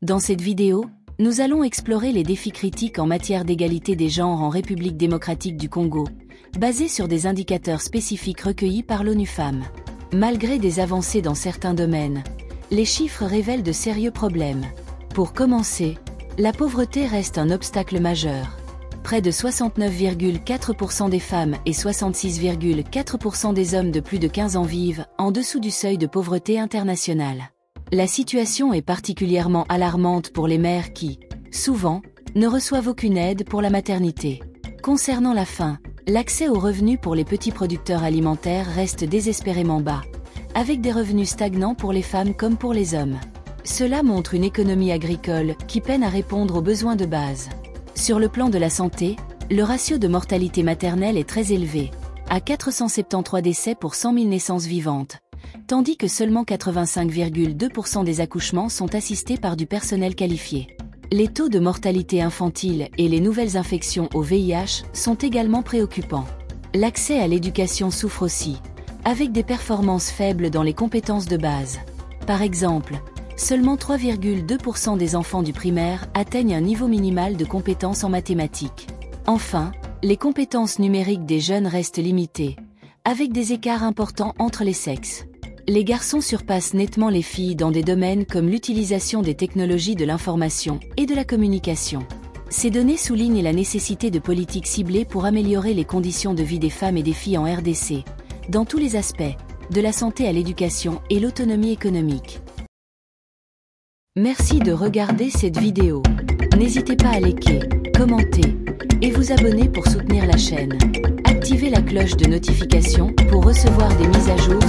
Dans cette vidéo, nous allons explorer les défis critiques en matière d'égalité des genres en République démocratique du Congo, basés sur des indicateurs spécifiques recueillis par l'ONU Femmes. Malgré des avancées dans certains domaines, les chiffres révèlent de sérieux problèmes. Pour commencer, la pauvreté reste un obstacle majeur. Près de 69,4% des femmes et 66,4% des hommes de plus de 15 ans vivent en dessous du seuil de pauvreté internationale. La situation est particulièrement alarmante pour les mères qui, souvent, ne reçoivent aucune aide pour la maternité. Concernant la faim, l'accès aux revenus pour les petits producteurs alimentaires reste désespérément bas, avec des revenus stagnants pour les femmes comme pour les hommes. Cela montre une économie agricole qui peine à répondre aux besoins de base. Sur le plan de la santé, le ratio de mortalité maternelle est très élevé, à 473 décès pour 100 000 naissances vivantes, tandis que seulement 85,2% des accouchements sont assistés par du personnel qualifié. Les taux de mortalité infantile et les nouvelles infections au VIH sont également préoccupants. L'accès à l'éducation souffre aussi, avec des performances faibles dans les compétences de base. Par exemple, seulement 3,2% des enfants du primaire atteignent un niveau minimal de compétences en mathématiques. Enfin, les compétences numériques des jeunes restent limitées, avec des écarts importants entre les sexes. Les garçons surpassent nettement les filles dans des domaines comme l'utilisation des technologies de l'information et de la communication. Ces données soulignent la nécessité de politiques ciblées pour améliorer les conditions de vie des femmes et des filles en RDC, dans tous les aspects, de la santé à l'éducation et l'autonomie économique. Merci de regarder cette vidéo. N'hésitez pas à liker, commenter et vous abonner pour soutenir la chaîne. Activez la cloche de notification pour recevoir des mises à jour